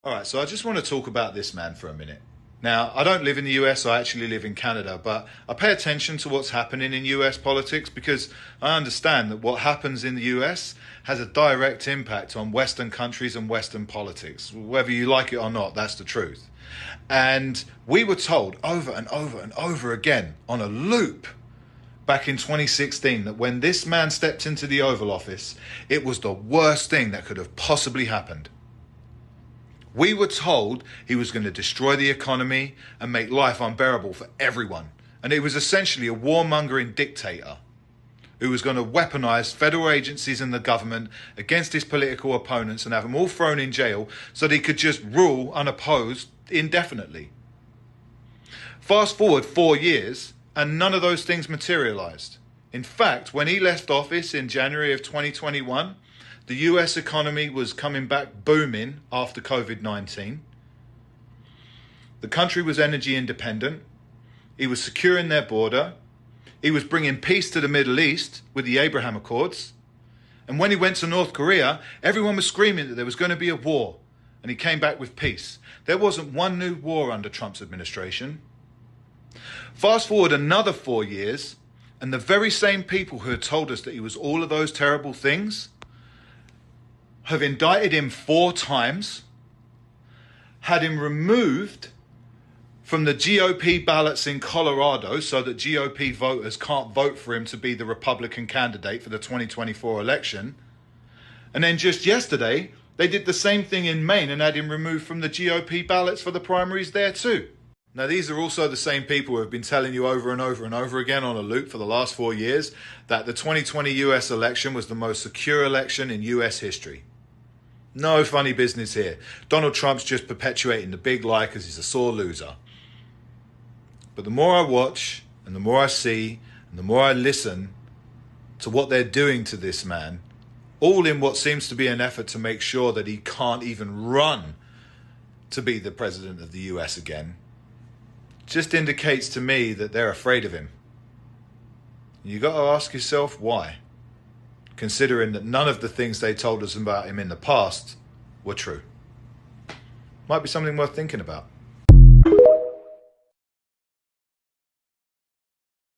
All right, so I just want to talk about this man for a minute. Now, I don't live in the US, I actually live in Canada, but I pay attention to what's happening in US politics because I understand that what happens in the US has a direct impact on Western countries and Western politics. Whether you like it or not, that's the truth. And we were told over and over and over again on a loop back in 2016 that when this man stepped into the Oval Office, it was the worst thing that could have possibly happened. We were told he was going to destroy the economy and make life unbearable for everyone. And he was essentially a warmongering dictator who was going to weaponize federal agencies and the government against his political opponents and have them all thrown in jail so that he could just rule unopposed indefinitely. Fast forward 4 years and none of those things materialized. In fact, when he left office in January of 2021, the US economy was coming back booming after COVID-19. The country was energy independent. He was securing their border. He was bringing peace to the Middle East with the Abraham Accords. And when he went to North Korea, everyone was screaming that there was going to be a war. And he came back with peace. There wasn't one new war under Trump's administration. Fast forward another 4 years, and the very same people who had told us that he was all of those terrible things have indicted him 4 times, had him removed from the GOP ballots in Colorado so that GOP voters can't vote for him to be the Republican candidate for the 2024 election. And then just yesterday, they did the same thing in Maine and had him removed from the GOP ballots for the primaries there too. Now, these are also the same people who have been telling you over and over and over again on a loop for the last 4 years that the 2020 US election was the most secure election in US history. No funny business here. Donald Trump's just perpetuating the big lie because he's a sore loser. But the more I watch and the more I see and the more I listen to what they're doing to this man, all in what seems to be an effort to make sure that he can't even run to be the president of the US again, just indicates to me that they're afraid of him. You got to ask yourself why, considering that none of the things they told us about him in the past were true. Might be something worth thinking about.